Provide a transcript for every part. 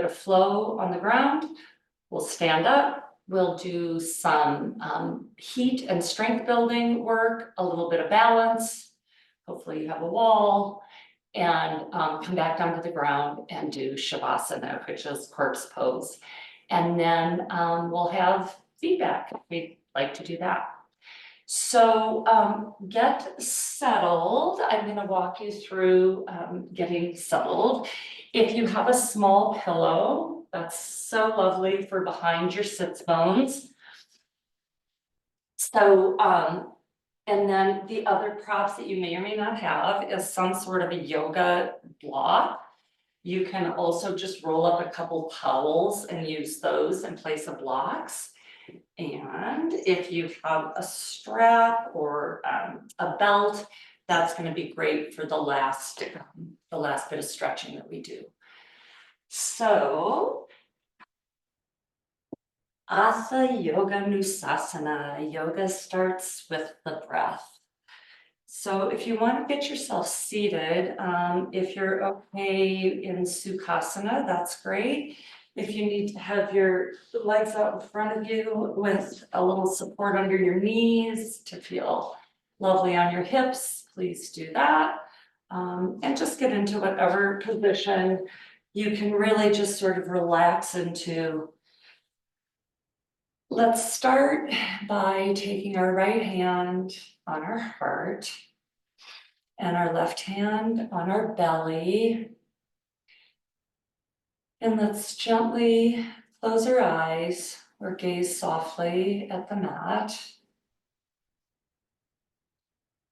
bit of flow on the ground. We'll stand up, we'll do some heat and strength building work, a little bit of balance. Hopefully you have a wall, and come back down to the ground and do Shavasana, which is corpse pose. And then we'll have feedback. We'd like to do that. So get settled. I'm going to walk you through getting settled. If you have a small pillow, that's so lovely for behind your sits bones. So, and then the other props that you may or may not have is some sort of a yoga block. You can also just roll up a couple towels and use those in place of blocks. And if you have a strap or a belt, that's going to be great for the last bit of stretching that we do. So, Hatha Yoga Nusasana. Yoga starts with the breath. So if you want to get yourself seated, if you're okay in Sukhasana, that's great. If you need to have your legs out in front of you with a little support under your knees to feel lovely on your hips, please do that. And just get into whatever position you can really just sort of relax into. Let's start by taking our right hand on our heart and our left hand on our belly. And let's gently close our eyes or gaze softly at the mat.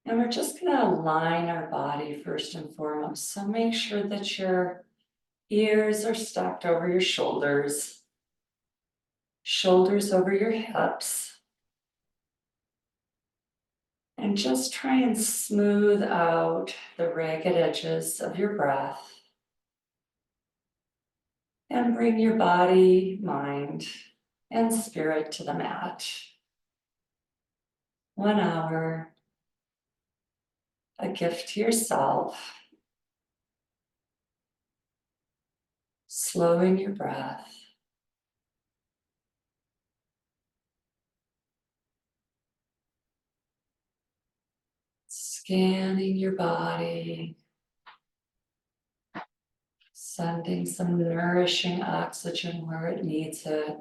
And we're just going to align our body first and foremost. So make sure that your ears are stacked over your shoulders, shoulders over your hips. And just try and smooth out the ragged edges of your breath. And bring your body, mind, and spirit to the mat. 1 hour, a gift to yourself. Slowing your breath. Scanning your body. Sending some nourishing oxygen where it needs it.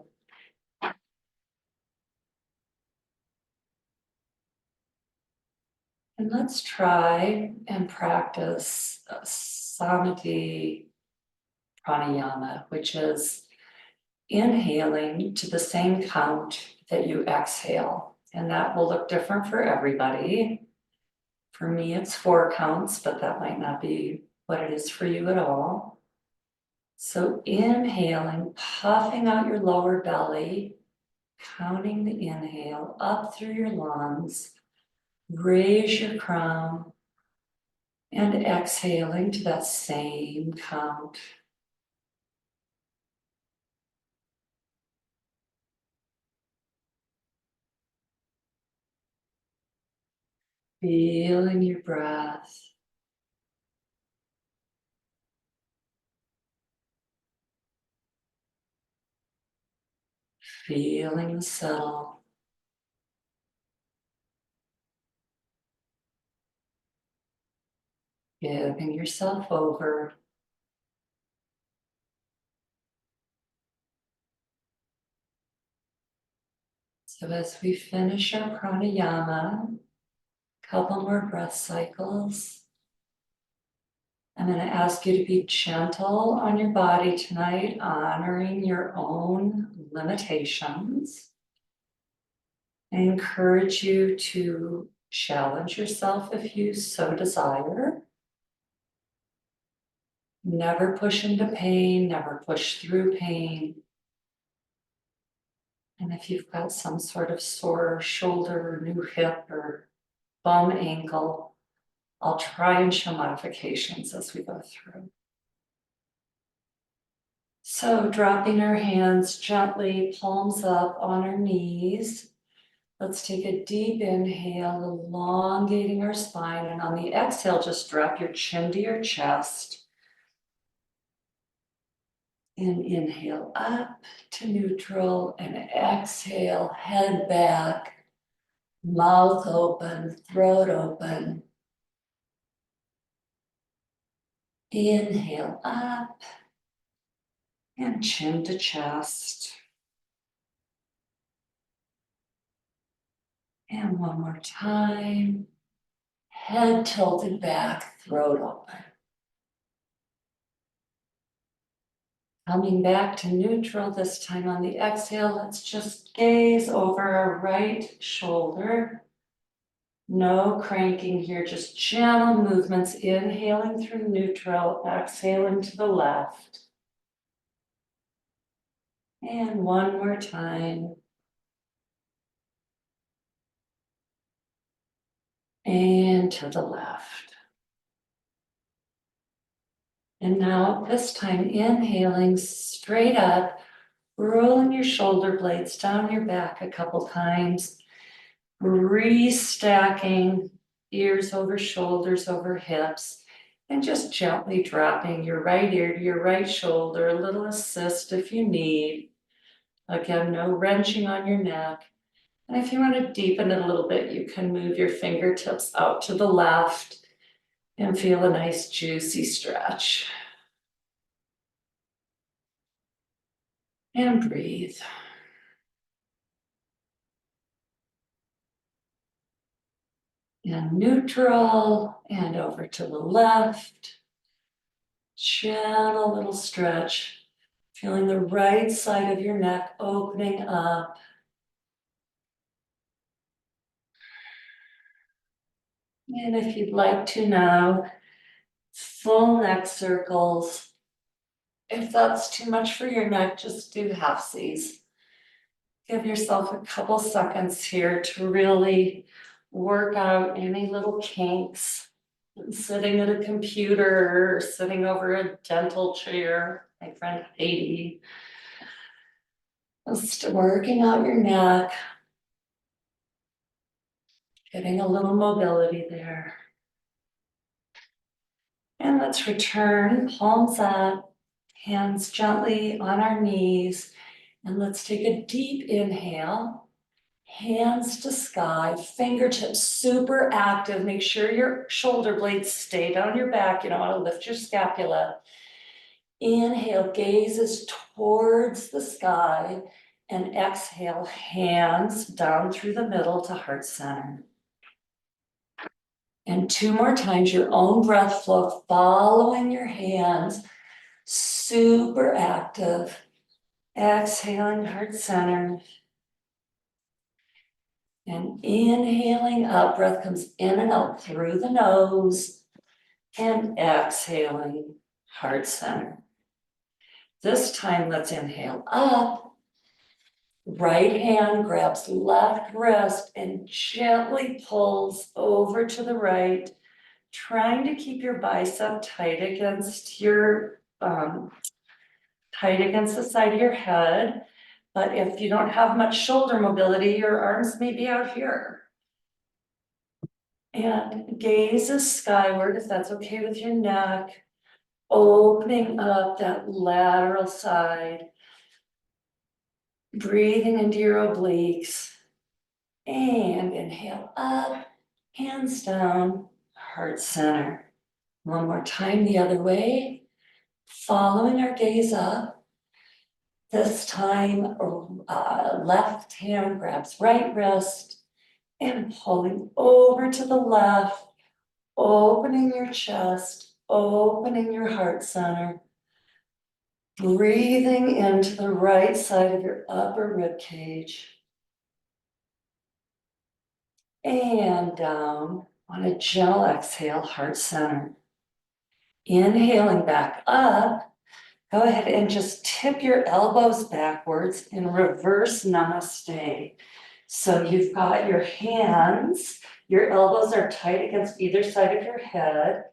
And let's try and practice Samadhi pranayama, which is inhaling to the same count that you exhale. And that will look different for everybody. For me, it's 4 counts, but that might not be what it is for you at all. So inhaling, puffing out your lower belly, counting the inhale up through your lungs, raise your crown, and exhaling to that same count. Feeling your breath. Feeling the settle. Giving yourself over. So as we finish our pranayama, couple more breath cycles. I'm going to ask you to be gentle on your body tonight, honoring your own limitations. I encourage you to challenge yourself if you so desire. Never push into pain, never push through pain. And if you've got some sort of sore shoulder, new hip, or bum ankle, I'll try and show modifications as we go through. So dropping our hands gently, palms up on our knees. Let's take a deep inhale, elongating our spine. And on the exhale, just drop your chin to your chest. And inhale up to neutral and exhale, head back, mouth open, throat open. Inhale up and chin to chest. And one more time, head tilted back, throat open. Coming back to neutral this time on the exhale, let's just gaze over our right shoulder. No cranking here, just gentle movements, inhaling through neutral, exhaling to the left. And one more time. And to the left. And now this time, inhaling straight up, rolling your shoulder blades down your back a couple times, restacking ears over shoulders over hips, and just gently dropping your right ear to your right shoulder, a little assist if you need. Again, no wrenching on your neck. And if you want to deepen it a little bit, you can move your fingertips out to the left and feel a nice juicy stretch. And breathe. And neutral and over to the left. Gentle little stretch. Feeling the right side of your neck opening up. And if you'd like to now, full neck circles. If that's too much for your neck, just do halfsies. Give yourself a couple seconds here to really work out any little kinks. Sitting at a computer or sitting over a dental chair, my friend Heidi. Just working out your neck. Getting a little mobility there. And let's return, palms up, hands gently on our knees. And let's take a deep inhale. Hands to sky, fingertips super active. Make sure your shoulder blades stay down your back. You don't want to lift your scapula. Inhale, gazes towards the sky. And exhale, hands down through the middle to heart center. And two more times, your own breath flow, following your hands, super active. Exhaling, heart center. And inhaling up, breath comes in and out through the nose. And exhaling, heart center. This time, let's inhale up. Right hand grabs left wrist and gently pulls over to the right, trying to keep your bicep tight against the side of your head. But if you don't have much shoulder mobility, your arms may be out here. And gazes skyward if that's okay with your neck, opening up that lateral side, breathing into your obliques, and inhale up, hands down, heart center. One more time the other way, following our gaze up. This time, left hand grabs right wrist and pulling over to the left, opening your chest, opening your heart center, breathing into the right side of your upper rib cage. And down on a gentle exhale, heart center. Inhaling back up. Go ahead and just tip your elbows backwards in reverse namaste. So you've got your hands, your elbows are tight against either side of your head,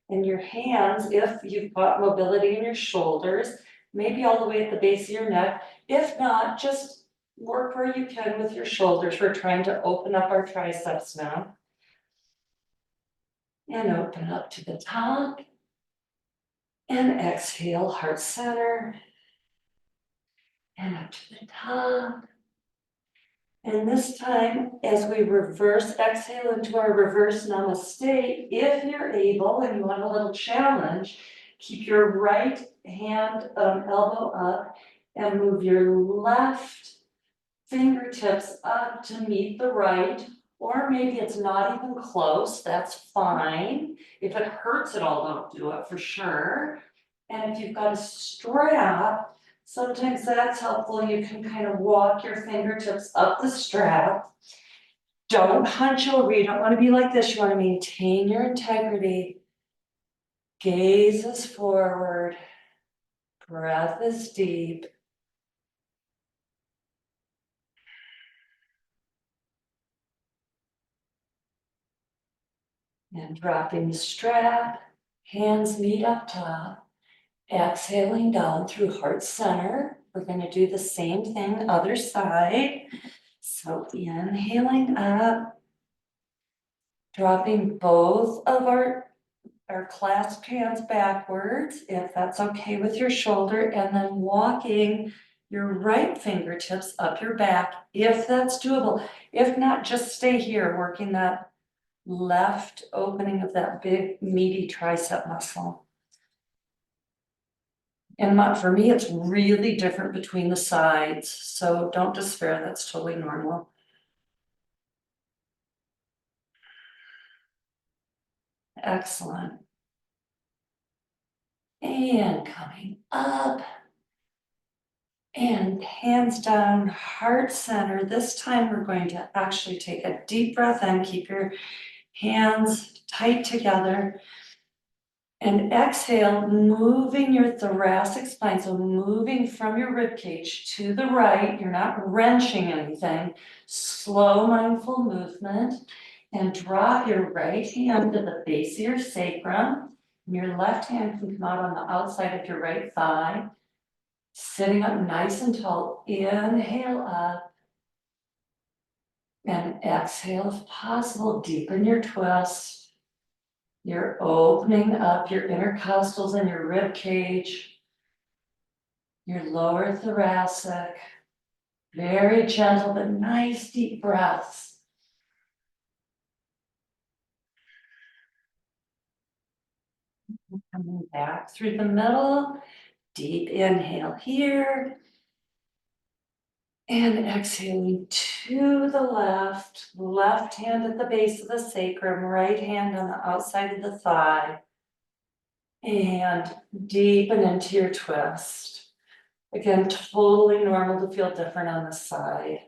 and your hands, if you've got mobility in your shoulders, maybe all the way at the base of your neck. If not, just work where you can with your shoulders. We're trying to open up our triceps now. And open up to the top. And exhale, heart center. and up to the top. And this time, as we reverse exhale into our reverse namaste, if you're able and you want a little challenge, keep your right hand elbow up and move your left fingertips up to meet the right, or maybe it's not even close, that's fine. If it hurts at all, don't do it for sure. And if you've got a strap, sometimes that's helpful. You can kind of walk your fingertips up the strap. Don't hunch over, you don't want to be like this, you want to maintain your integrity. Gaze is forward, breath is deep. And dropping the strap, hands meet up top. Exhaling down through heart center. We're going to do the same thing, other side. So inhaling up, dropping both of our clasped hands backwards, if that's okay with your shoulder, and then walking your right fingertips up your back, if that's doable. If not, just stay here, working that left opening of that big meaty tricep muscle. And for me, it's really different between the sides, so don't despair, that's totally normal. Excellent. And coming up. And hands down, heart center. This time we're going to actually take a deep breath in, keep your hands tight together. And exhale, moving your thoracic spine, so moving from your rib cage to the right. You're not wrenching anything. Slow, mindful movement. And drop your right hand to the base of your sacrum. And your left hand can come out on the outside of your right thigh. Sitting up nice and tall. Inhale up. And exhale if possible. Deepen your twist. You're opening up your intercostals and your rib cage, your lower thoracic, very gentle but nice deep breaths. Coming back through the middle, deep inhale here. And exhaling to the left hand at the base of the sacrum, right hand on the outside of the thigh. And deepen into your twist. Again, totally normal to feel different on the side.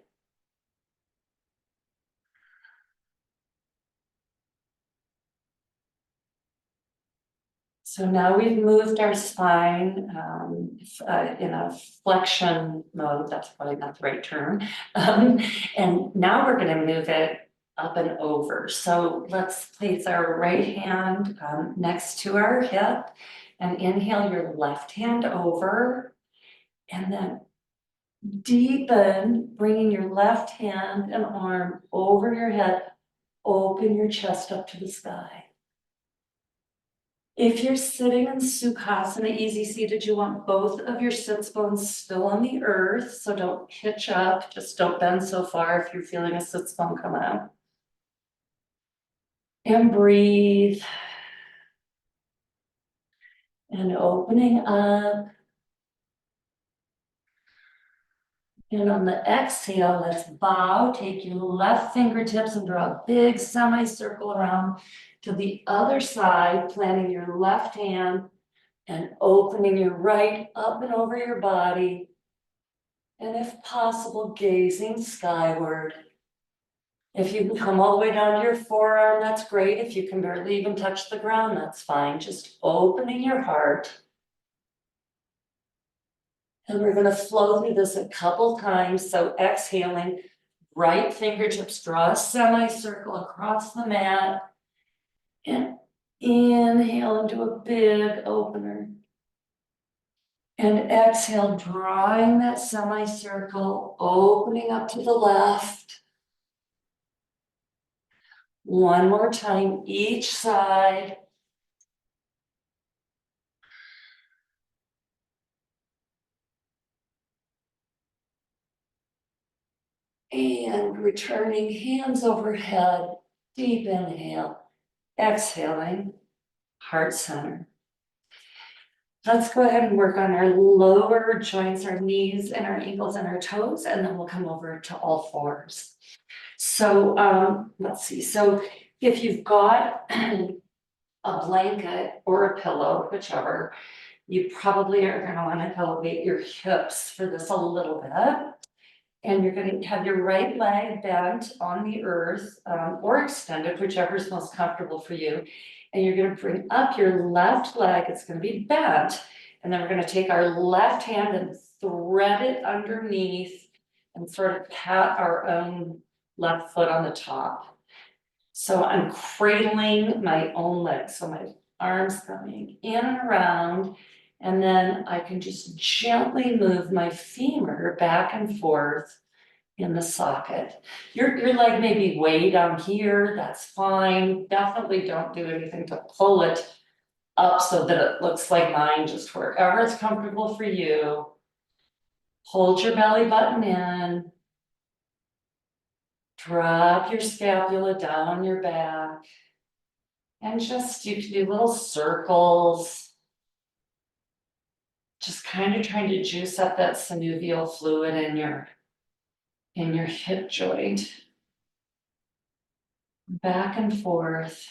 So now we've moved our spine in a flexion mode, that's probably not the right term. And now we're going to move it up and over. So let's place our right hand next to our hip and inhale your left hand over, and then deepen, bringing your left hand and arm over your head, open your chest up to the sky. If you're sitting in Sukhasana, easy seated, you want both of your sits bones still on the earth, so don't hitch up, just don't bend so far if you're feeling a sits bone come out. And breathe. And opening up. And on the exhale, let's bow, take your left fingertips and draw a big semicircle around to the other side, planting your left hand and opening your right up and over your body. And if possible, gazing skyward. If you can come all the way down to your forearm, that's great. If you can barely even touch the ground, that's fine. Just opening your heart. And we're going to flow through this a couple times. So exhaling, right fingertips draw a semicircle across the mat. And inhale into a big opener. And exhale, drawing that semicircle, opening up to the left. One more time, each side. And returning hands overhead, deep inhale, exhaling, heart center. Let's go ahead and work on our lower joints, our knees and our ankles and our toes, and then we'll come over to all fours. So let's see. So if you've got a blanket or a pillow, whichever, you probably are going to want to elevate your hips for this a little bit. And you're going to have your right leg bent on the earth or extended, whichever is most comfortable for you. And you're going to bring up your left leg. It's going to be bent. And then we're going to take our left hand and thread it underneath and sort of pat our own left foot on the top. So I'm cradling my own leg. So my arms coming in and around. And then I can just gently move my femur back and forth in the socket. Your leg may be way down here, that's fine. Definitely don't do anything to pull it up so that it looks like mine, just wherever it's comfortable for you. Hold your belly button in. Drop your scapula down your back. And just, you can do little circles. Just kind of trying to juice up that synovial fluid in your hip joint. Back and forth.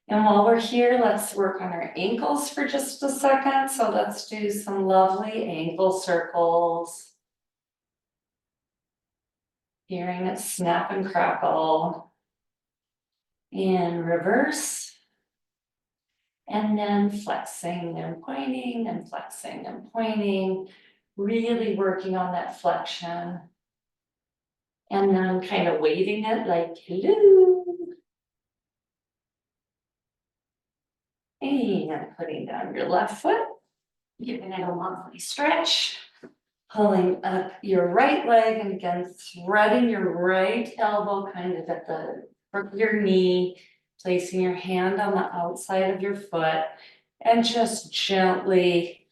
And while we're here, let's work on our ankles for just a second. So let's do some lovely ankle circles. Hearing it snap and crackle. In reverse. And then flexing and pointing and flexing and pointing. Really working on that flexion. And then kind of waving it like, hello. And putting down your left foot. Giving it a lovely stretch. Pulling up your right leg and again, threading your right elbow kind of at the front of your knee. Placing your hand on the outside of your foot. And just gently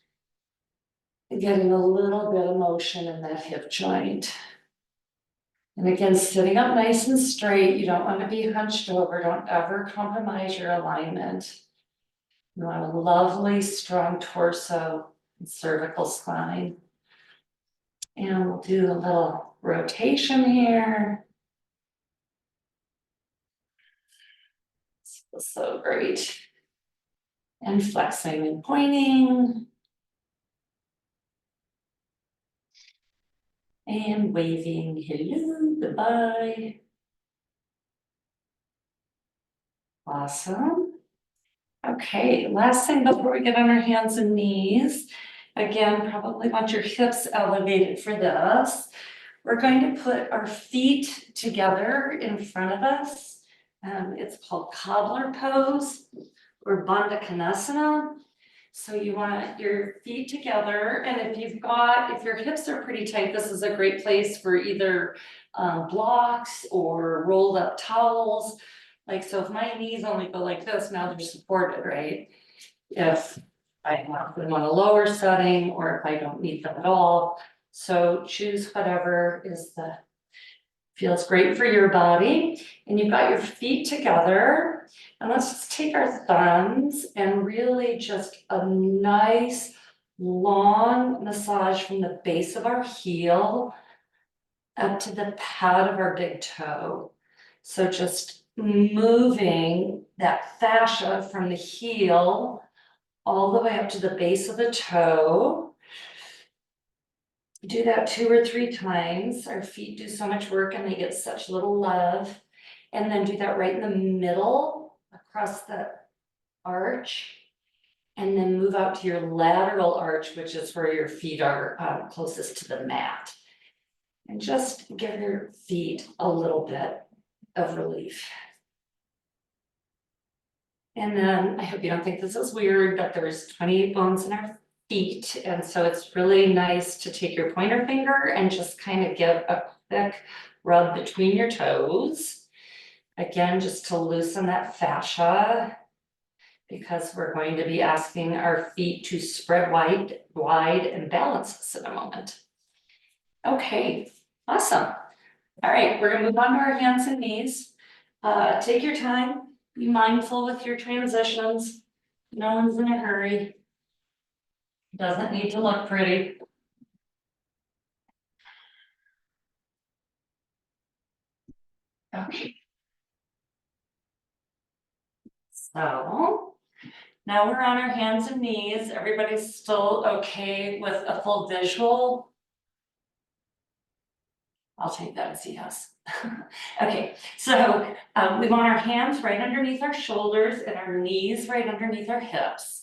getting a little bit of motion in that hip joint. And again, sitting up nice and straight. You don't want to be hunched over. Don't ever compromise your alignment. You want a lovely, strong torso and cervical spine. And we'll do a little rotation here. So great. And flexing and pointing. And waving, hello, goodbye. Awesome. Okay, last thing before we get on our hands and knees. Again, probably want your hips elevated for this. We're going to put our feet together in front of us. It's called cobbler pose or Bandha Konasana. So you want your feet together, and if your hips are pretty tight, this is a great place for either blocks or rolled up towels. Like, so if my knees only go like this, now they're supported, right? If I have them on a lower setting, or if I don't need them at all. So choose whatever feels great for your body. And you've got your feet together. And let's just take our thumbs and really just a nice long massage from the base of our heel up to the pad of our big toe. So just moving that fascia from the heel all the way up to the base of the toe. Do that 2 or 3 times. Our feet do so much work and they get such little love. And then do that right in the middle across the arch. And then move out to your lateral arch, which is where your feet are closest to the mat. And just give your feet a little bit of relief. And then I hope you don't think this is weird, but there's 28 bones in our feet. And so it's really nice to take your pointer finger and just kind of give a quick rub between your toes. Again, just to loosen that fascia, because we're going to be asking our feet to spread wide and balance us in a moment. Okay, awesome. All right, we're gonna move on to our hands and knees. Take your time, be mindful with your transitions. No one's in a hurry. Doesn't need to look pretty. Okay. So now we're on our hands and knees. Everybody's still okay with a full visual? I'll take that as a yes. Okay, so we want our hands right underneath our shoulders and our knees right underneath our hips.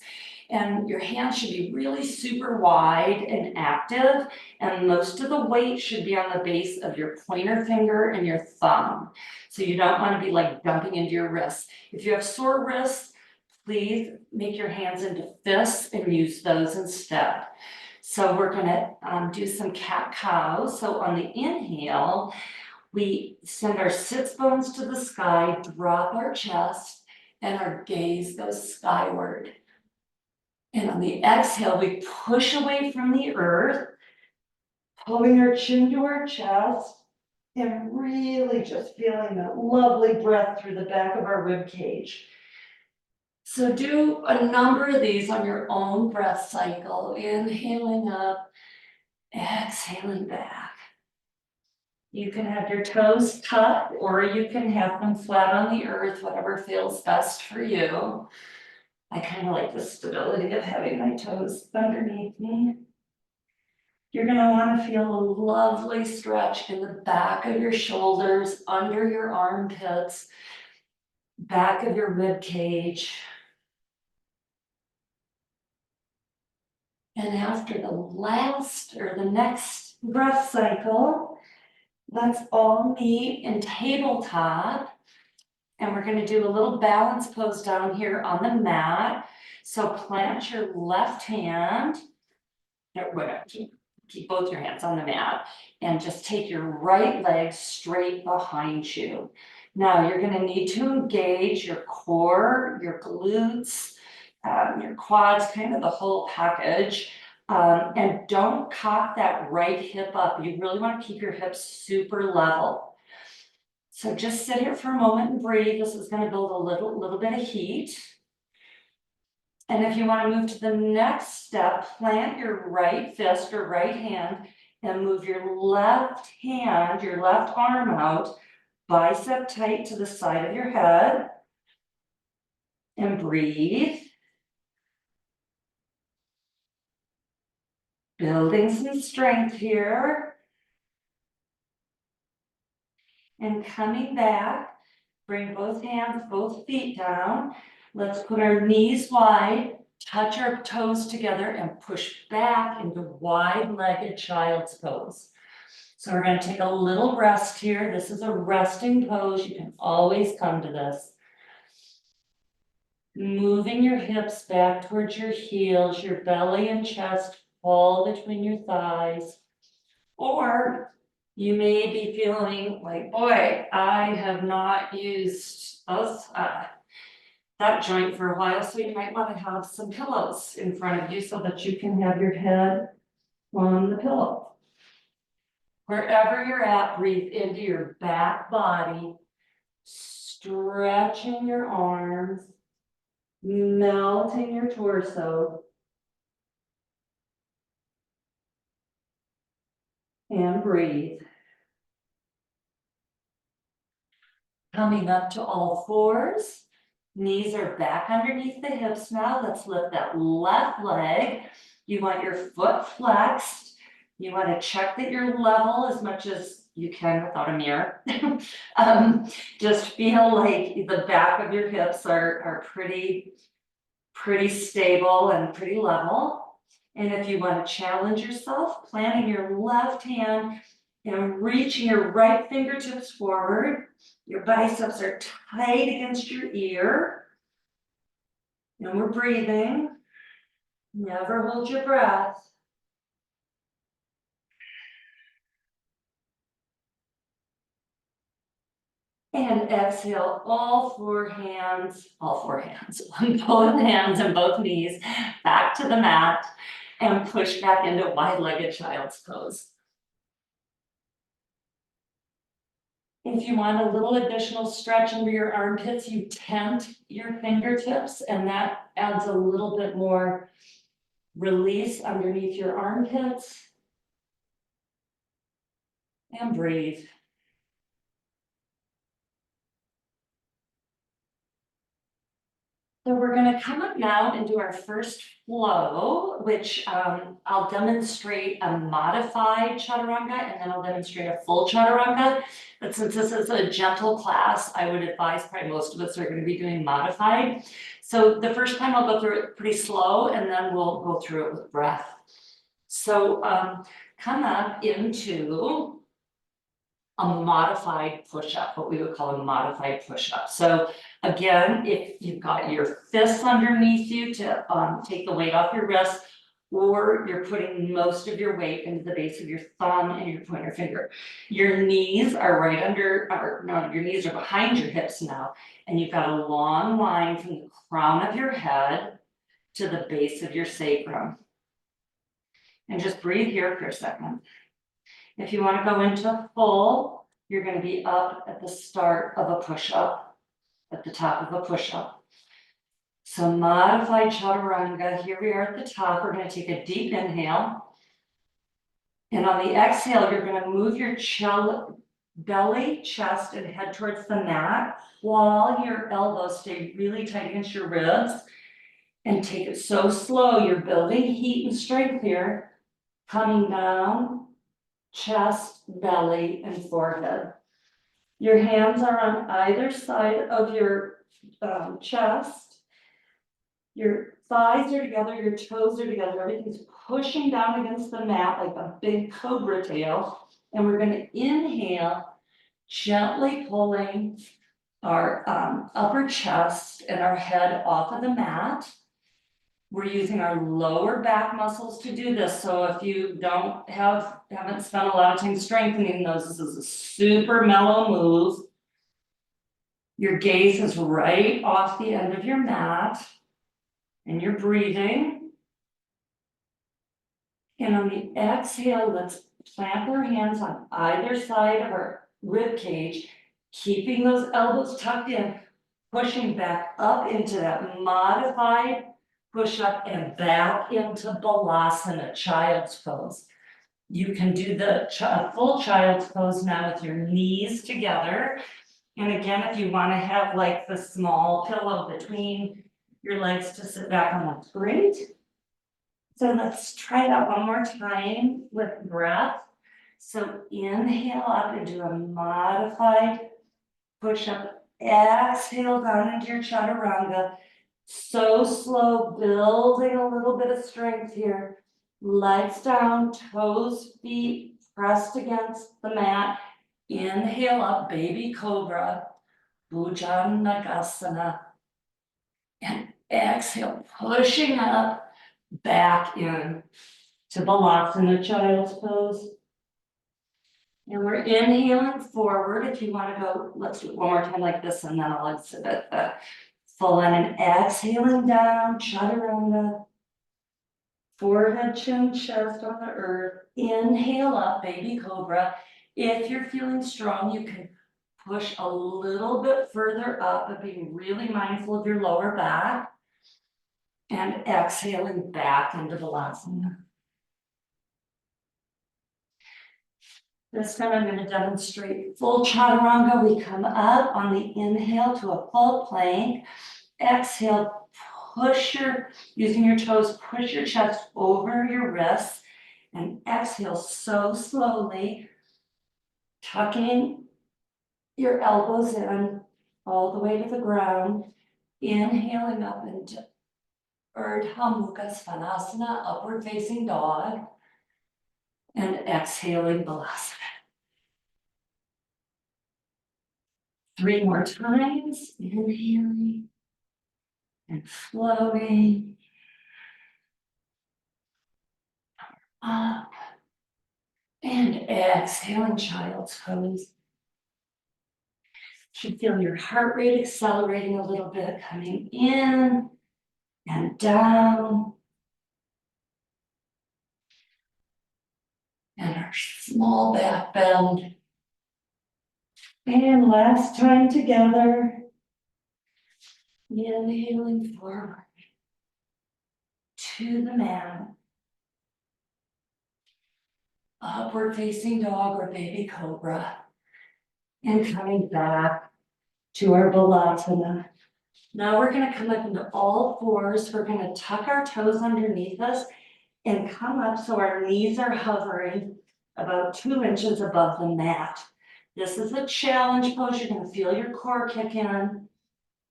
And your hands should be really super wide and active, and most of the weight should be on the base of your pointer finger and your thumb. So you don't want to be like dumping into your wrists. If you have sore wrists, please make your hands into fists and use those instead. So we're gonna do some cat-cow. So on the inhale, we send our sits bones to the sky, drop our chest, and our gaze goes skyward. And on the exhale, we push away from the earth, pulling our chin to our chest, and really just feeling that lovely breath through the back of our rib cage. So do a number of these on your own breath cycle, inhaling up, exhaling back. You can have your toes tucked or you can have them flat on the earth, whatever feels best for you. I kind of like the stability of having my toes underneath me. You're gonna want to feel a lovely stretch in the back of your shoulders, under your armpits, back of your rib cage. And after the last or the next breath cycle, let's all meet in tabletop. And we're gonna do a little balance pose down here on the mat. So plant your left hand, or whatever, keep both your hands on the mat, and just take your right leg straight behind you. Now you're gonna need to engage your core, your glutes, your quads, kind of the whole package. And don't cock that right hip up. You really want to keep your hips super level. So just sit here for a moment and breathe. This is going to build a little bit of heat. And if you want to move to the next step, plant your right fist or right hand and move your left hand, your left arm out, bicep tight to the side of your head. And breathe. Building some strength here. And coming back, bring both hands, both feet down. Let's put our knees wide, touch our toes together and push back into wide-legged child's pose. So we're going to take a little rest here. This is a resting pose. You can always come to this. Moving your hips back towards your heels, your belly and chest fall between your thighs. Or you may be feeling like, boy, I have not used that joint for a while, so you might want to have some pillows in front of you so that you can have your head on the pillow. Wherever you're at, breathe into your back body, stretching your arms, melting your torso, and breathe. Coming up to all fours, knees are back underneath the hips now. Let's lift that left leg. You want your foot flexed. You want to check that you're level as much as you can without a mirror. Just feel like the back of your hips are pretty stable and pretty level. And if you want to challenge yourself, planting your left hand and reaching your right fingertips forward. Your biceps are tight against your ear. And we're breathing. Never hold your breath. And exhale, all four hands, both hands and both knees back to the mat and push back into wide-legged child's pose. If you want a little additional stretch under your armpits, you tent your fingertips, and that adds a little bit more release underneath your armpits. And breathe. So we're gonna come up now and do our first flow, which I'll demonstrate a modified chaturanga and then I'll demonstrate a full chaturanga. But since this is a gentle class, I would advise probably most of us are gonna be doing modified. So the first time I'll go through it pretty slow and then we'll go through it with breath. So come up into a modified push-up, what we would call a modified push-up. So again, if you've got your fists underneath you to take the weight off your wrists, or you're putting most of your weight into the base of your thumb and your pointer finger. Your knees are right under, or no, your knees are behind your hips now, and you've got a long line from the crown of your head to the base of your sacrum. And just breathe here for a second. If you want to go into full, you're going to be up at the start of a push-up, at the top of a push-up. So modified chaturanga, here we are at the top. We're going to take a deep inhale. And on the exhale, you're going to move your belly, chest, and head towards the mat while your elbows stay really tight against your ribs. And take it so slow. You're building heat and strength here, coming down. Chest, belly, and forehead. Your hands are on either side of your chest. Your thighs are together, your toes are together, everything's pushing down against the mat like a big cobra tail. And we're going to inhale, gently pulling our upper chest and our head off of the mat. We're using our lower back muscles to do this. So if you haven't spent a lot of time strengthening those, this is a super mellow move. Your gaze is right off the end of your mat and you're breathing. And on the exhale, let's plant our hands on either side of our rib cage, keeping those elbows tucked in, pushing back up into that modified push up and back into Balasana, child's pose. You can do the full child's pose now with your knees together. And again, if you want to have like the small pillow between your legs to sit back on, that's great. So let's try that one more time with breath. So inhale up into a modified push up, exhale down into your chaturanga. So slow, building a little bit of strength here. Legs down, toes, feet pressed against the mat. Inhale up, baby cobra, Bhujangasana. And exhale, pushing up, back in to Balasana, child's pose. And we're inhaling forward. If you want to go, let's do it one more time like this, and then I'll exhibit the full in and exhaling down, chaturanga. Forehead, chin, chest on the earth. Inhale up, baby cobra. If you're feeling strong, you can push a little bit further up, but being really mindful of your lower back. And exhaling back into Balasana. This time I'm going to demonstrate full chaturanga. We come up on the inhale to a full plank. Exhale, using your toes, push your chest over your wrists. And exhale so slowly, tucking your elbows in all the way to the ground. Inhaling up into Urdhva Mukha Svanasana, upward facing dog. And exhaling Balasana. 3 more times, inhaling and floating up and exhaling child's pose. You should feel your heart rate accelerating a little bit, coming in and down. And our small back bend. And last time together. Inhaling forward to the mat. Upward facing dog or baby cobra. And coming back to our Balasana. Now we're gonna come up into all fours. We're gonna tuck our toes underneath us and come up so our knees are hovering about 2 inches above the mat. This is a challenge pose. You're gonna feel your core kick in.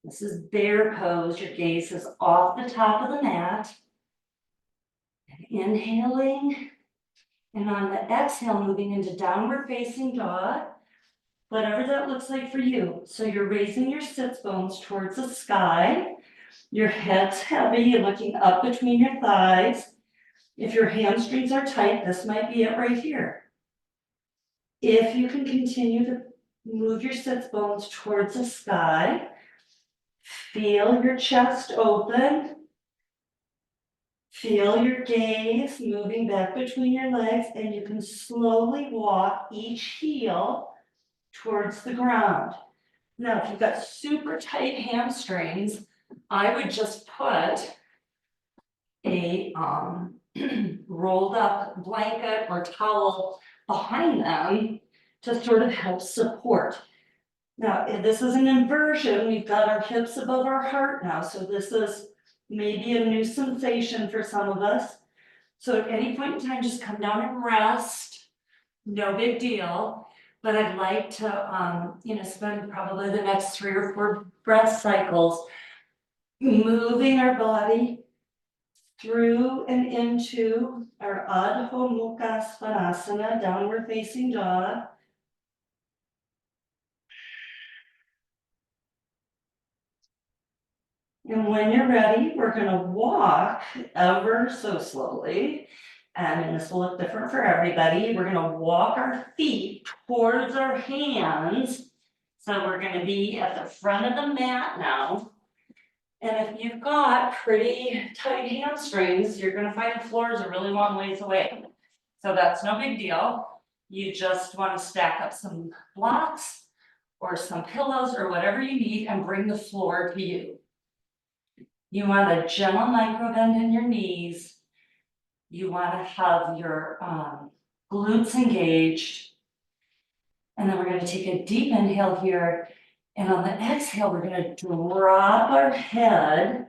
This is bear pose. Your gaze is off the top of the mat. Inhaling. And on the exhale, moving into downward facing dog. Whatever that looks like for you. So you're raising your sits bones towards the sky. Your head's heavy, you're looking up between your thighs. If your hamstrings are tight, this might be it right here. If you can continue to move your sits bones towards the sky, feel your chest open. Feel your gaze moving back between your legs, and you can slowly walk each heel towards the ground. Now, if you've got super tight hamstrings, I would just put a rolled up blanket or towel behind them to sort of help support. Now, if this is an inversion, we've got our hips above our heart now, so this is maybe a new sensation for some of us. So at any point in time, just come down and rest, no big deal. But I'd like to, spend probably the next 3 or 4 breath cycles moving our body through and into our Adho Mukha Svanasana, downward facing dog. And when you're ready, we're gonna walk ever so slowly. And this will look different for everybody. We're gonna walk our feet towards our hands. So we're gonna be at the front of the mat now. And if you've got pretty tight hamstrings, you're gonna find the floor is a really long ways away. So that's no big deal. You just wanna stack up some blocks or some pillows or whatever you need and bring the floor to you. You want a gentle micro bend in your knees. You want to have your glutes engaged. And then we're going to take a deep inhale here. And on the exhale, we're going to drop our head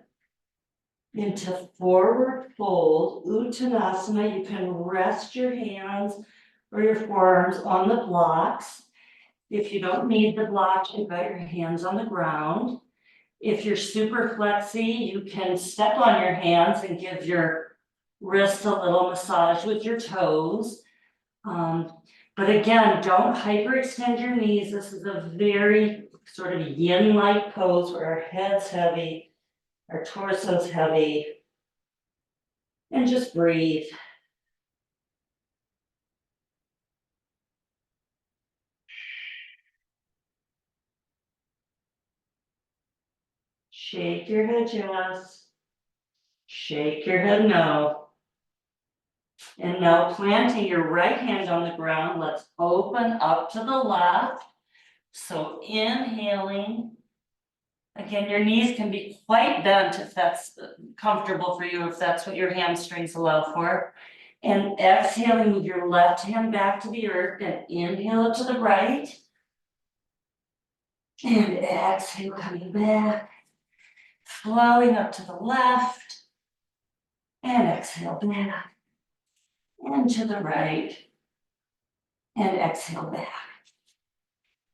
into forward fold, Uttanasana. You can rest your hands or your forearms on the blocks. If you don't need the block, you've got your hands on the ground. If you're super flexy, you can step on your hands and give your wrist a little massage with your toes. But again, don't hyperextend your knees. This is a very sort of yin-like pose where our head's heavy, our torso's heavy. And just breathe. Shake your head yes. Shake your head no. And now planting your right hand on the ground, let's open up to the left. So inhaling. Again, your knees can be quite bent if that's comfortable for you, if that's what your hamstrings allow for. And exhaling, move your left hand back to the earth and inhale it to the right. And exhale, coming back. Flowing up to the left. And exhale back. And to the right. And exhale back.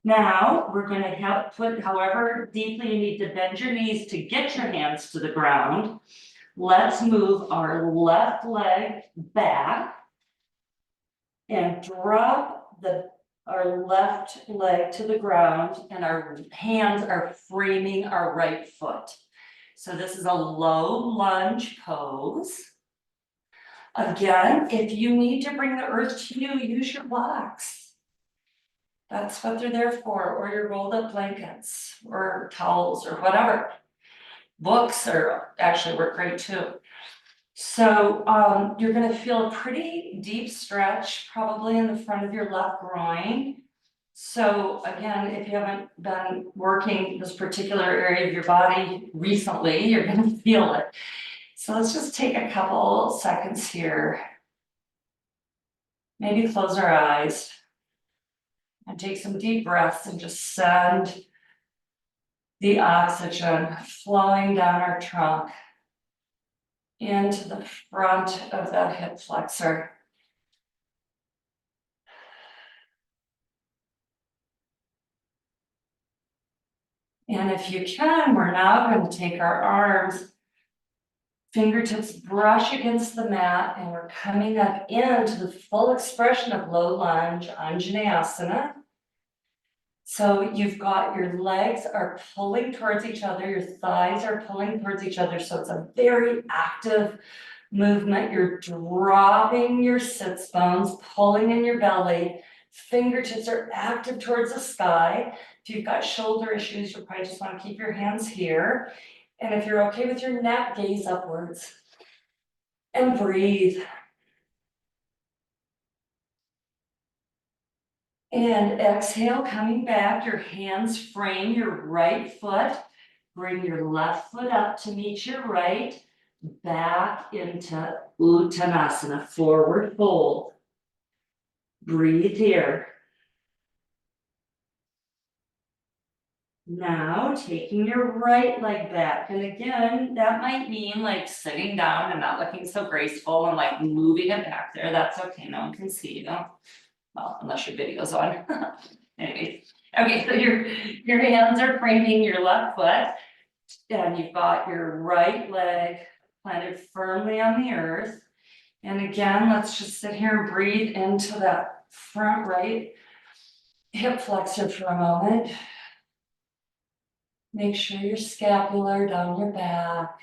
Now, we're going to put however deeply you need to bend your knees to get your hands to the ground. Let's move our left leg back and drop our left leg to the ground, and our hands are framing our right foot. So this is a low lunge pose. Again, if you need to bring the earth to you, use your blocks. That's what they're there for, or your rolled up blankets or towels or whatever. Books are actually work great too. So you're going to feel a pretty deep stretch probably in the front of your left groin. So again, if you haven't been working this particular area of your body recently, you're gonna feel it. So let's just take a couple seconds here. Maybe close our eyes and take some deep breaths and just send the oxygen flowing down our trunk into the front of that hip flexor. And if you can, we're now going to take our arms, fingertips brush against the mat, and we're coming up into the full expression of low lunge, Anjaneyasana. So you've got your legs are pulling towards each other, your thighs are pulling towards each other. So it's a very active movement. You're dropping your sits bones, pulling in your belly. Fingertips are active towards the sky. If you've got shoulder issues, you'll probably just want to keep your hands here. And if you're okay with your neck, gaze upwards and breathe. And exhale, coming back, your hands frame your right foot. Bring your left foot up to meet your right. Back into Uttanasana, forward fold. Breathe here. Now taking your right leg back. And again, that might mean like sitting down and not looking so graceful and like moving it back there. That's okay, no one can see you. Well, unless your video's on. Anyway, okay, so your hands are framing your left foot. And you've got your right leg planted firmly on the earth. And again, let's just sit here and breathe into that front right hip flexor for a moment. Make sure your scapular down your back.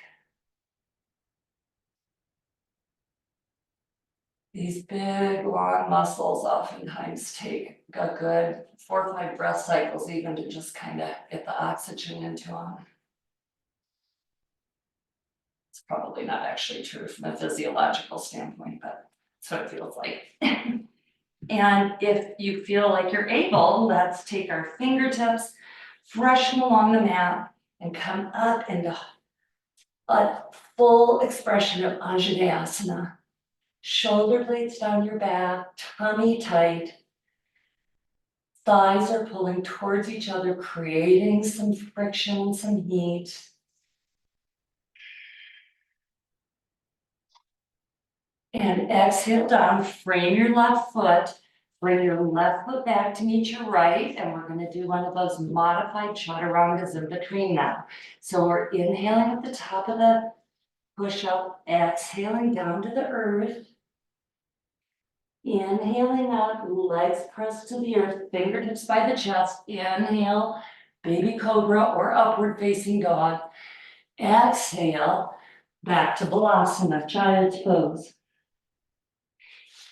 These big, long muscles oftentimes take a good 4 or 5 breath cycles even to just kind of get the oxygen into them. It's probably not actually true from a physiological standpoint, but that's what it feels like. And if you feel like you're able, let's take our fingertips, brush them along the mat, and come up into a full expression of Anjaneyasana. Shoulder blades down your back, tummy tight. Thighs are pulling towards each other, creating some friction, some heat. And exhale down, frame your left foot. Bring your left foot back to meet your right, and we're gonna do one of those modified chaturangas in between now. So we're inhaling at the top of the push-up, exhaling down to the earth. Inhaling up, legs pressed to the earth, fingertips by the chest. Inhale, baby cobra or upward facing dog. Exhale, back to Balasana, child's pose.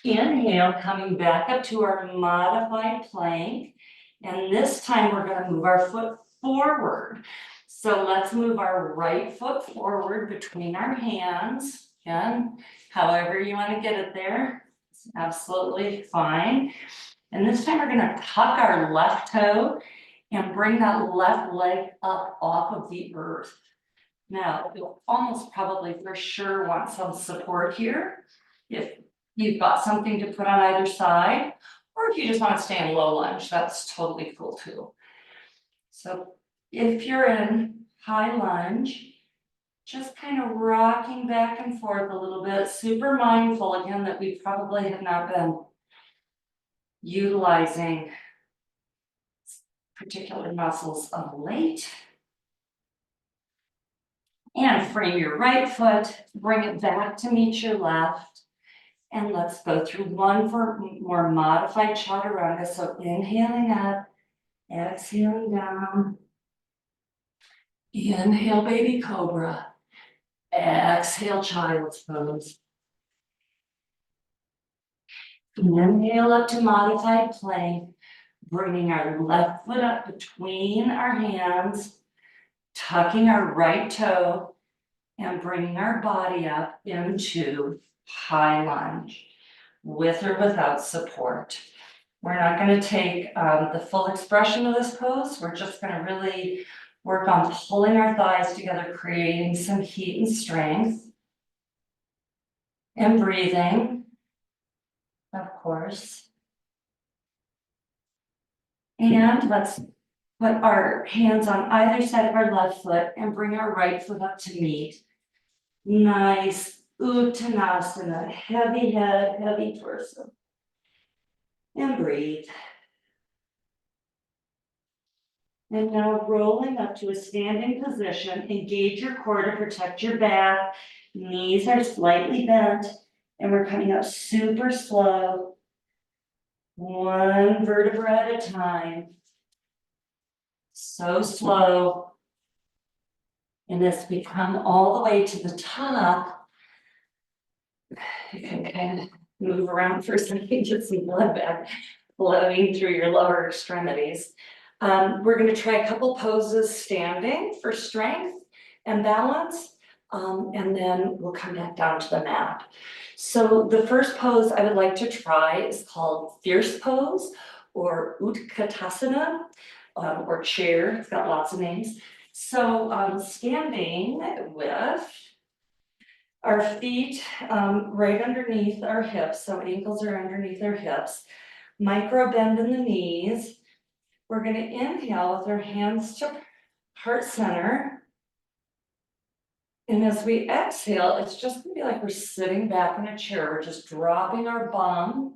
Inhale, coming back up to our modified plank. And this time we're going to move our foot forward. So let's move our right foot forward between our hands. Again, however you want to get it there, it's absolutely fine. And this time we're going to tuck our left toe and bring that left leg up off of the earth. Now, you'll almost probably for sure want some support here. If you've got something to put on either side, or if you just want to stay in low lunge, that's totally cool too. So if you're in high lunge, just kind of rocking back and forth a little bit, super mindful again that we probably have not been utilizing particular muscles of late. And frame your right foot, bring it back to meet your left. And let's go through one for more modified chaturanga. So inhaling up, exhaling down. Inhale, baby cobra. Exhale, child's pose. Inhale up to modified plank, bringing our left foot up between our hands, tucking our right toe, and bringing our body up into high lunge, with or without support. We're not gonna take the full expression of this pose, we're just gonna really work on pulling our thighs together, creating some heat and strength. And breathing, of course. And let's put our hands on either side of our left foot and bring our right foot up to meet. Nice Uttanasana, heavy head, heavy torso. And breathe. And now rolling up to a standing position, engage your core to protect your back. Knees are slightly bent, and we're coming up super slow. One vertebra at a time. So slow. And as we come all the way to the top, you can kind of move around for a second, get some blood back flowing through your lower extremities. We're going to try a couple poses standing for strength and balance, and then we'll come back down to the mat. So the first pose I would like to try is called fierce pose or Utkatasana, or chair. It's got lots of names. So standing with our feet right underneath our hips, so ankles are underneath our hips, micro bend in the knees. We're going to inhale with our hands to heart center. And as we exhale, it's just going to be like we're sitting back in a chair. We're just dropping our bum.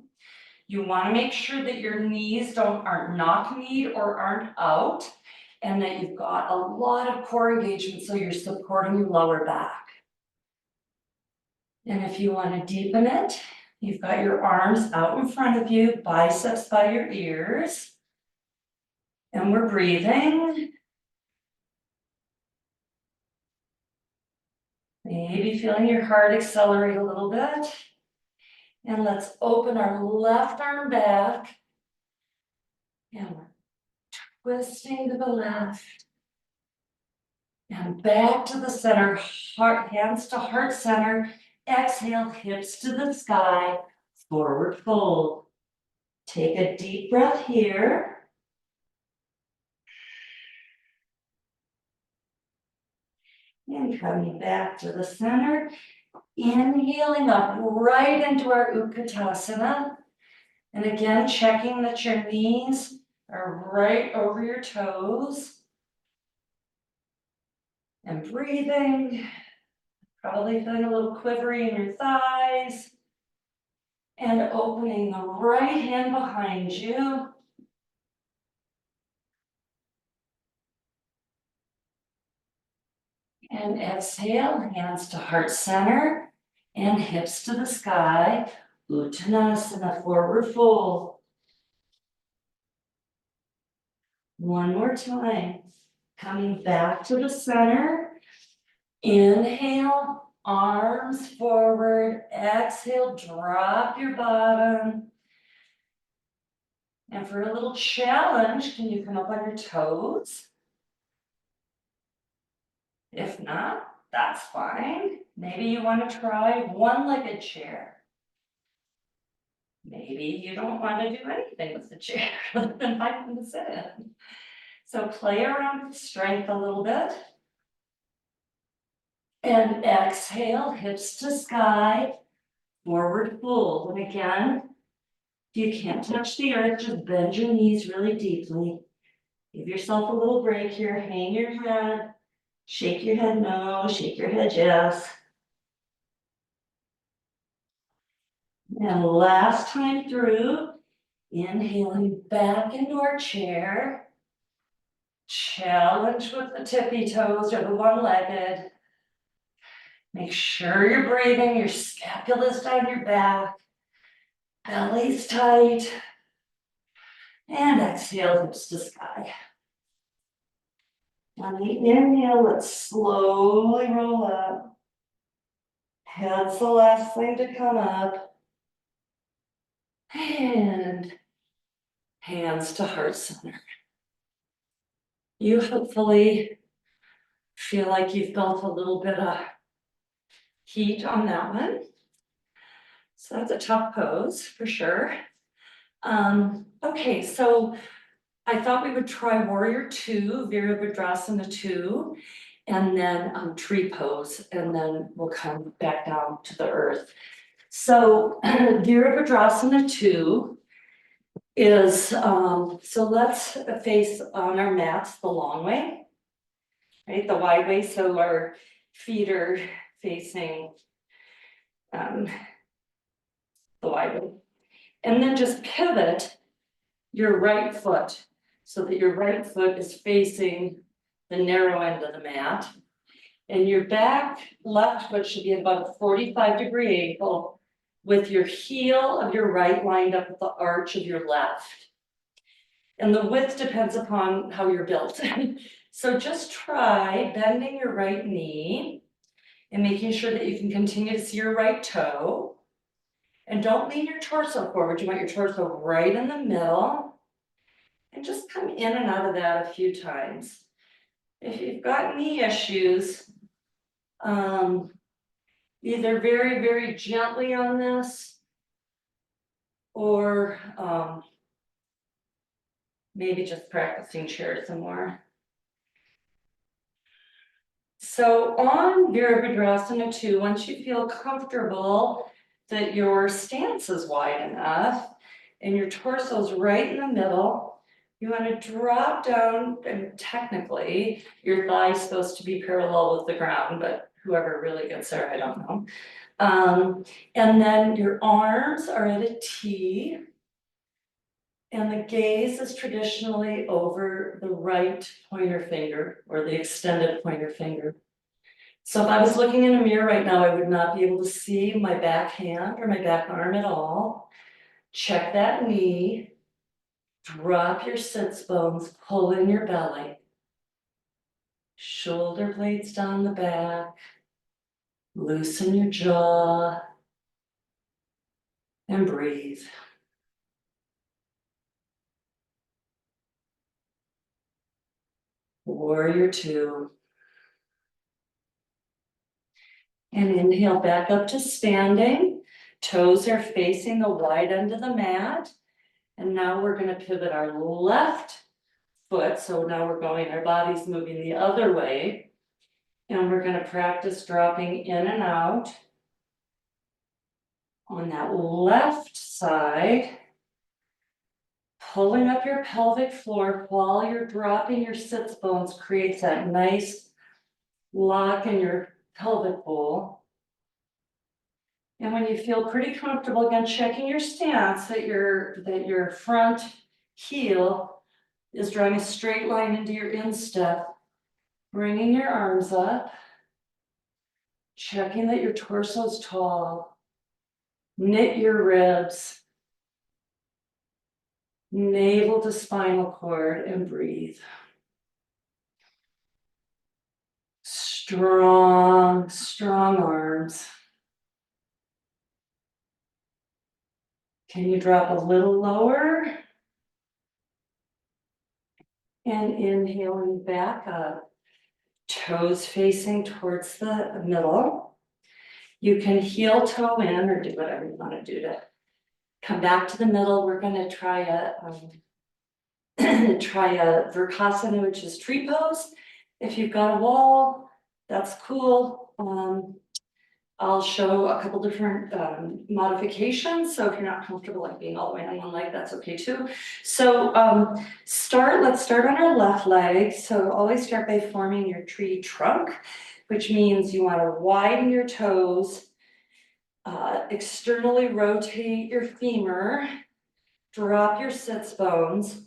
You want to make sure that your knees aren't knock-kneed or aren't out, and that you've got a lot of core engagement so you're supporting your lower back. And if you want to deepen it, you've got your arms out in front of you, biceps by your ears. And we're breathing. Maybe feeling your heart accelerate a little bit. And let's open our left arm back. And we're twisting to the left. And back to the center, heart, hands to heart center. Exhale, hips to the sky, forward fold. Take a deep breath here. And coming back to the center, inhaling up right into our Utkatasana. And again, checking that your knees are right over your toes. And breathing, probably feeling a little quivery in your thighs. And opening the right hand behind you. And exhale, hands to heart center and hips to the sky. Uttanasana, forward fold. One more time. Coming back to the center. Inhale, arms forward. Exhale, drop your bottom. And for a little challenge, can you come up on your toes? If not, that's fine. Maybe you want to try one-legged chair. Maybe you don't want to do anything with the chair other than find to sit in. So play around with strength a little bit. And exhale, hips to sky, forward fold. And again, if you can't touch the earth, just bend your knees really deeply. Give yourself a little break here, hang your head. Shake your head no, shake your head yes. And last time through, inhaling back into our chair. Challenge with the tippy toes or the one-legged. Make sure you're breathing, your scapula's down your back. Belly's tight. And exhale, hips to sky. On the inhale, let's slowly roll up. Head's the last thing to come up. And hands to heart center. You hopefully feel like you've built a little bit of heat on that one. So that's a tough pose for sure. But Okay, so I thought we would try Warrior Two, Virabhadrasana 2, and then tree pose, and then we'll come back down to the earth. So Virabhadrasana 2 is, so let's face on our mats the long way, right? The wide way, so our feet are facing the wide way. And then just pivot your right foot so that your right foot is facing the narrow end of the mat. And your back left foot should be at about a 45-degree angle with your heel of your right lined up with the arch of your left. And the width depends upon how you're built. So just try bending your right knee and making sure that you can continue to see your right toe. And don't lean your torso forward. You want your torso right in the middle. And just come in and out of that a few times. If you've got knee issues, either very, very gently on this, or maybe just practicing chair some more. So on Virabhadrasana 2, once you feel comfortable that your stance is wide enough and your torso is right in the middle, you want to drop down, and technically your thigh is supposed to be parallel with the ground, but whoever really gets there, I don't know. And then your arms are at a T. And the gaze is traditionally over the right pointer finger or the extended pointer finger. So if I was looking in a mirror right now, I would not be able to see my back hand or my back arm at all. Check that knee, drop your sits bones, pull in your belly. Shoulder blades down the back, loosen your jaw, and breathe. Warrior Two. And inhale back up to standing. Toes are facing the wide end of the mat. And now we're going to pivot our left foot. So now we're going, our body's moving the other way. And we're going to practice dropping in and out on that left side. Pulling up your pelvic floor while you're dropping your sits bones creates that nice lock in your pelvic bowl. And when you feel pretty comfortable, again, checking your stance, that your front heel is drawing a straight line into your instep, bringing your arms up, checking that your torso is tall, knit your ribs, navel to spinal cord, and breathe. Strong, strong arms. Can you drop a little lower? And inhaling back up, toes facing towards the middle. You can heel toe in or do whatever you want to do to come back to the middle. We're going to try a Vrksasana, which is tree pose. If you've got a wall, that's cool. I'll show a couple different modifications. So if you're not comfortable like being all the way on one leg, that's okay too. So let's start on our left leg. So always start by forming your tree trunk, which means you want to widen your toes, externally rotate your femur, drop your sits bones,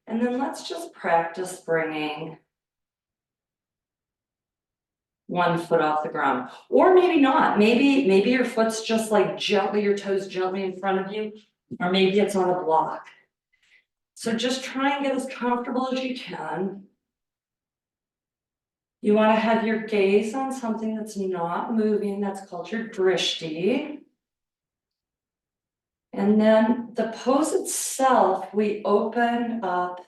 and then let's just practice bringing one foot off the ground, or maybe not. Maybe your foot's just like gently, your toes gently in front of you, or maybe it's on a block. So just try and get as comfortable as you can. You want to have your gaze on something that's not moving. That's called your drishti. And then the pose itself, we open up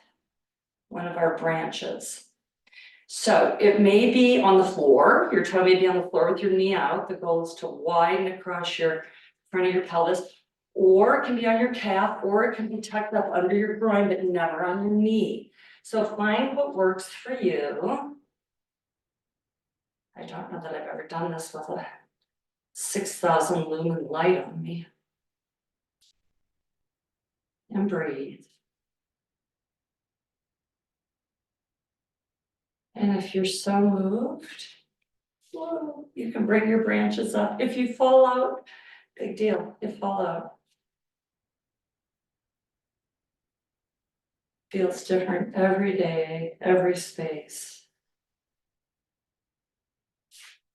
one of our branches. So it may be on the floor, your toe may be on the floor with your knee out. The goal is to widen across your front of your pelvis, or it can be on your calf, or it can be tucked up under your groin, but never on your knee. So find what works for you. I don't know that I've ever done this with a 6,000 lumen light on me. And breathe. And if you're so moved, well, you can bring your branches up. If you fall out, big deal, you fall out. Feels different every day, every space.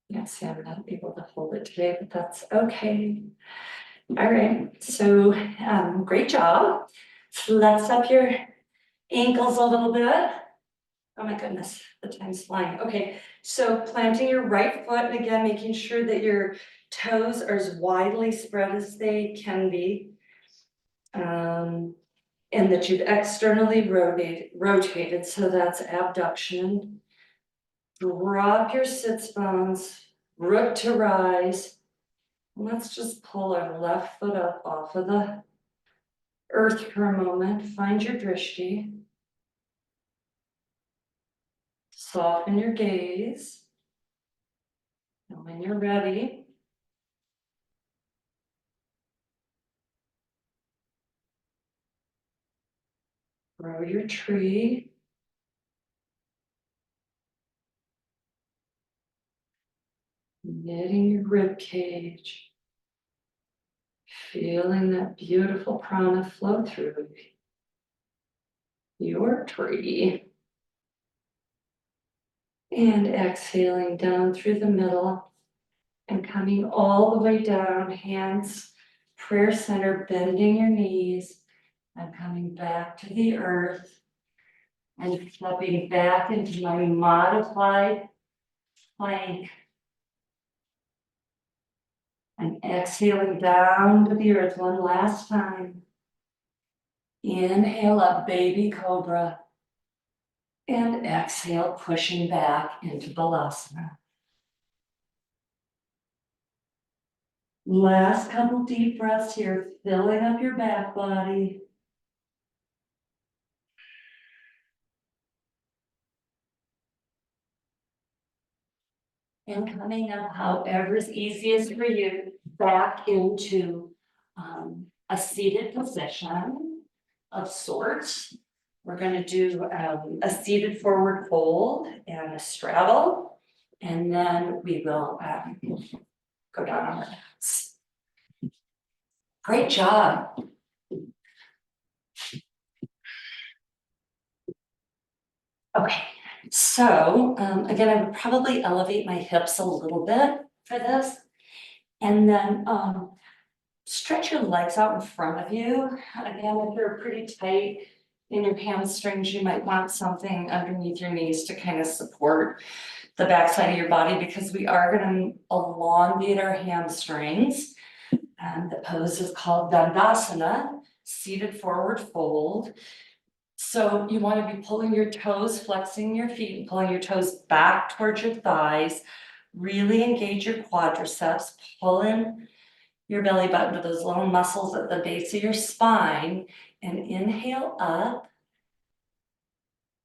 Yes, I'm not able to hold it today, but that's okay. All right, so great job. Flex up your ankles a little bit. Oh my goodness, the time's flying. Okay, so planting your right foot, and again, making sure that your toes are as widely spread as they can be. And that you've externally rotated, so that's abduction. Drop your sits bones, root to rise. Let's just pull our left foot up off of the earth for a moment. Find your drishti. Soften your gaze. And when you're ready, grow your tree. Knitting your rib cage. Feeling that beautiful prana flow through your tree. And exhaling down through the middle and coming all the way down, hands prayer center, bending your knees and coming back to the earth and stepping back into my modified plank and exhaling down to the earth one last time. Inhale up, baby cobra, and exhale, pushing back into balasana. Last couple deep breaths here, filling up your back body. And coming up, however's easiest for you, back into a seated position of sorts. We're going to do a seated forward fold and a straddle, and then we will go down on our backs. Great job. Okay, so again, I would probably elevate my hips a little bit for this, and then stretch your legs out in front of you. Again, if you're pretty tight in your hamstrings, you might want something underneath your knees to kind of support the backside of your body, because we are going to elongate our hamstrings. And the pose is called Dandasana, seated forward fold. So you want to be pulling your toes, flexing your feet, and pulling your toes back towards your thighs. Really engage your quadriceps, pull in your belly button to those little muscles at the base of your spine, and inhale up.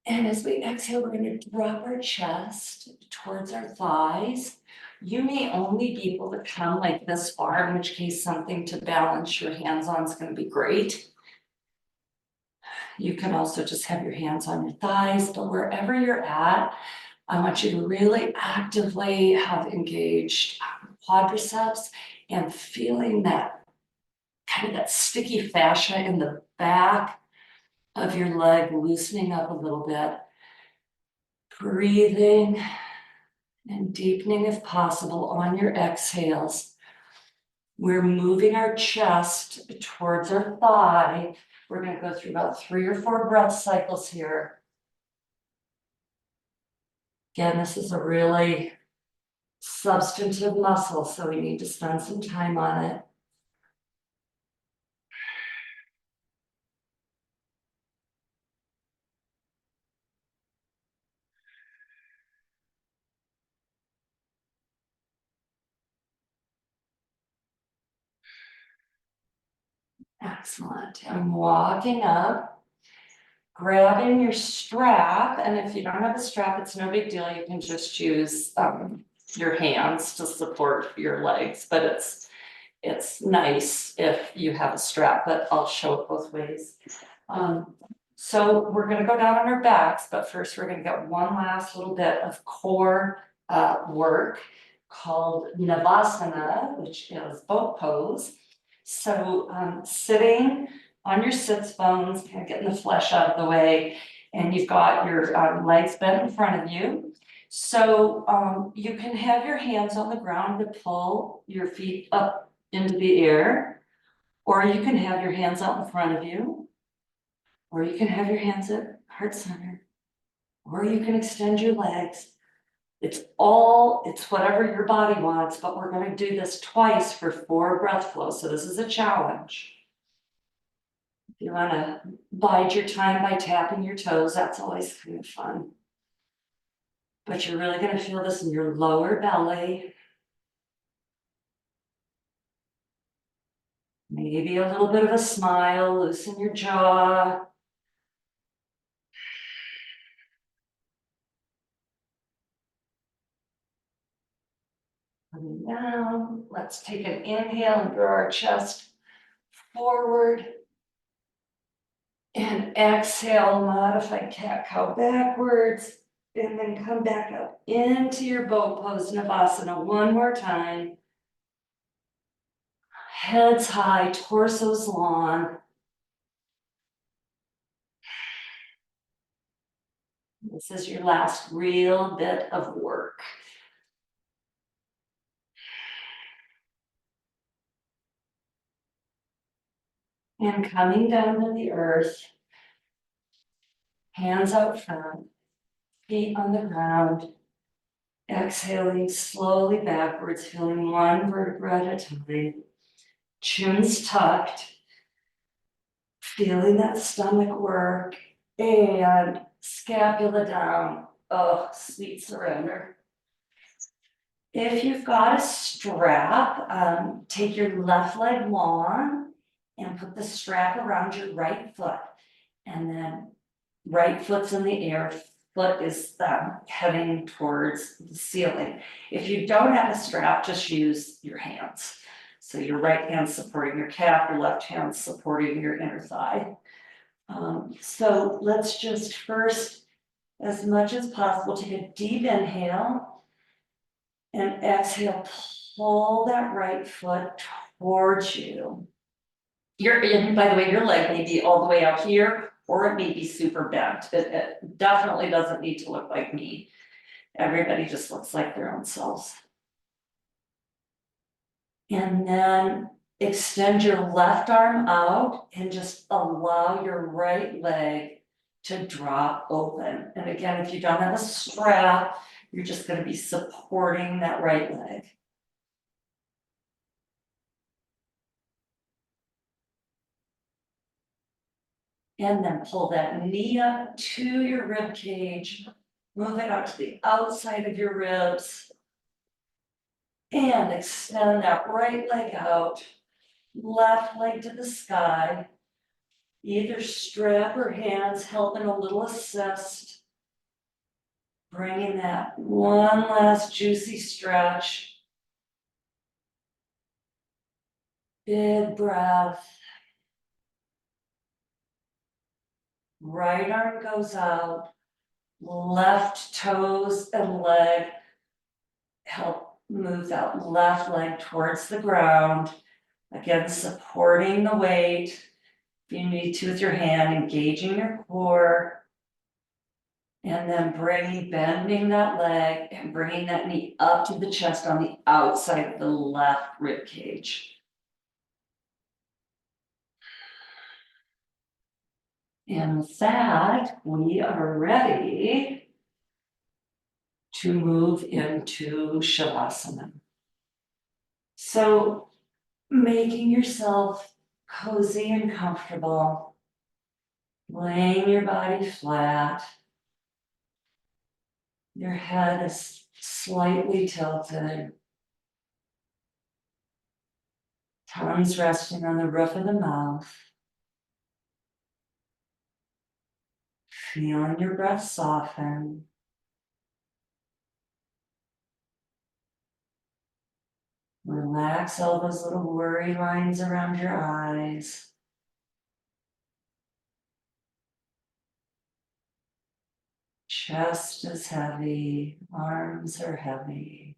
And as we exhale, we're going to drop our chest towards our thighs. You may only be able to come like this far, in which case something to balance your hands on is going to be great. You can also just have your hands on your thighs, but wherever you're at, I want you to really actively have engaged quadriceps and feeling that kind of that sticky fascia in the back of your leg loosening up a little bit. Breathing and deepening if possible on your exhales. We're moving our chest towards our thigh. We're going to go through about 3 or 4 breath cycles here. Again, this is a really substantive muscle, so we need to spend some time on it. Excellent. And walking up, grabbing your strap, and if you don't have a strap, it's no big deal. You can just use your hands to support your legs, but it's nice if you have a strap, but I'll show it both ways. So we're gonna go down on our backs, but first we're gonna get one last little bit of core work called Navasana, which is boat pose. So sitting on your sits bones, kind of getting the flesh out of the way, and you've got your legs bent in front of you. So you can have your hands on the ground to pull your feet up into the air, or you can have your hands out in front of you, or you can have your hands at heart center, or you can extend your legs. It's whatever your body wants, but we're gonna do this twice for 4 breath flows, so this is a challenge. If you wanna bide your time by tapping your toes, that's always kind of fun. But you're really gonna feel this in your lower belly. Maybe a little bit of a smile, loosen your jaw. Coming down, let's take an inhale and draw our chest forward. And exhale, modified cat cow backwards, and then come back up into your boat pose Navasana one more time. Heads high, torsos long. This is your last real bit of work. And coming down to the earth, hands out front, feet on the ground, exhaling slowly backwards, feeling one vertebra at a time. Chin's tucked, feeling that stomach work, and scapula down. Oh, sweet surrender. If you've got a strap, take your left leg long and put the strap around your right foot. And then right foot's in the air, foot is heading towards the ceiling. If you don't have a strap, just use your hands. So your right hand supporting your calf, your left hand supporting your inner thigh. So let's just first, as much as possible, take a deep inhale and exhale, pull that right foot towards you. And by the way, your leg may be all the way out here, or it may be super bent. It definitely doesn't need to look like me. Everybody just looks like their own selves. And then extend your left arm out and just allow your right leg to drop open. And again, if you don't have a strap, you're just gonna be supporting that right leg. And then pull that knee up to your rib cage, move it out to the outside of your ribs. And extend that right leg out, left leg to the sky. Either strap or hands helping a little assist. Bringing that one last juicy stretch. Big breath. Right arm goes out, left toes and leg help move that left leg towards the ground. Again, supporting the weight. If you need to with your hand, engaging your core. And then bending that leg and bringing that knee up to the chest on the outside of the left rib cage. And with that, we are ready to move into Shavasana. So making yourself cozy and comfortable, laying your body flat. Your head is slightly tilted. Tongues resting on the roof of the mouth. Feeling your breath soften. Relax all those little worry lines around your eyes. Chest is heavy, arms are heavy.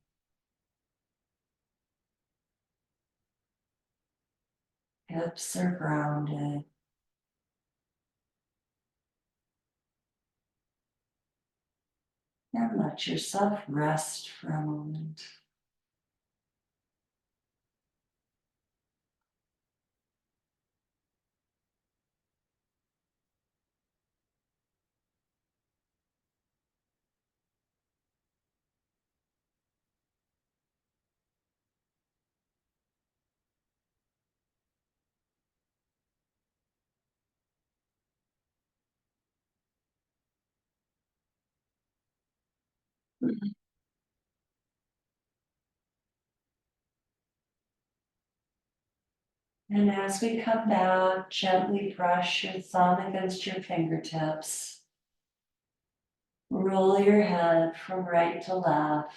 Hips are grounded. And let yourself rest for a moment. And as we come back, gently brush your thumb against your fingertips. Roll your head from right to left.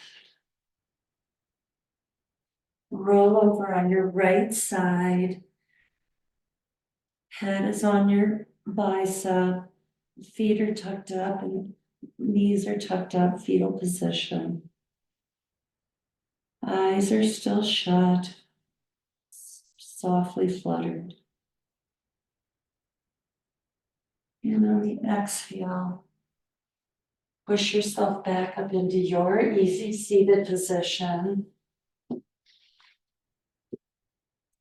Roll over on your right side. Head is on your bicep. Feet are tucked up and knees are tucked up, fetal position. Eyes are still shut, softly fluttered. And on the exhale, push yourself back up into your easy seated position.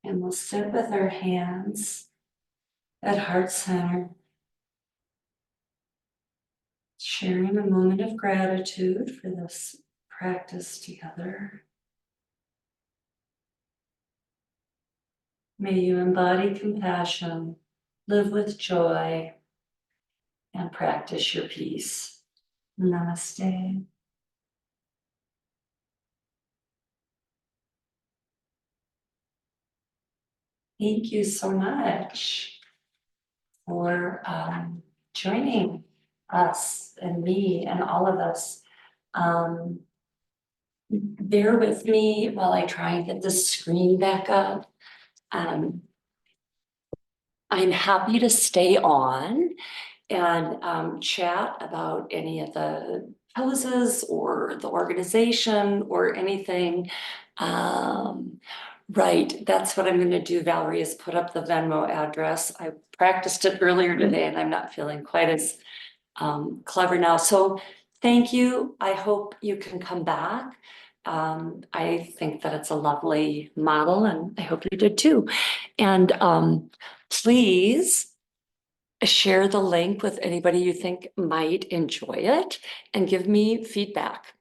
And we'll sit with our hands at heart center, sharing a moment of gratitude for this practice together. May you embody compassion, live with joy, and practice your peace. Namaste. Thank you so much for joining us and me and all of us. Bear with me while I try and get the screen back up. I'm happy to stay on and chat about any of the poses or the organization or anything. Right, that's what I'm gonna do, Valerie, is put up the Venmo address. I practiced it earlier today and I'm not feeling quite as clever now. So thank you. I hope you can come back. I think that it's a lovely model and I hope you did too. And please share the link with anybody you think might enjoy it and give me feedback.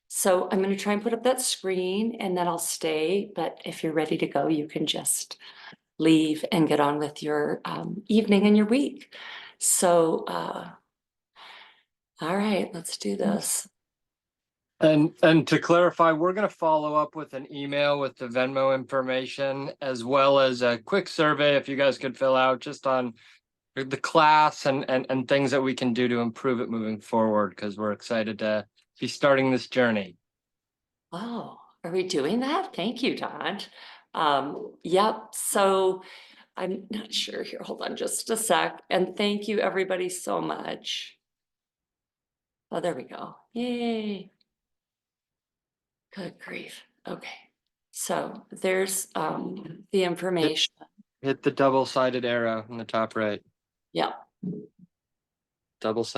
So I'm going to try and put up that screen and then I'll stay. But if you're ready to go, you can just leave and get on with your evening and your week. So, all right, let's do this. And to clarify, we're going to follow up with an email with the Venmo information, as well as a quick survey if you guys could fill out just on the class and things that we can do to improve it moving forward, because we're excited to be starting this journey. Oh, are we doing that? Thank you, Don. Yep, so I'm not sure here. Hold on just a sec. And thank you everybody so much. Oh, there we go. Yay. Good grief. Okay. So there's the information. Hit the double-sided arrow in the top right. Yeah. Double-sided.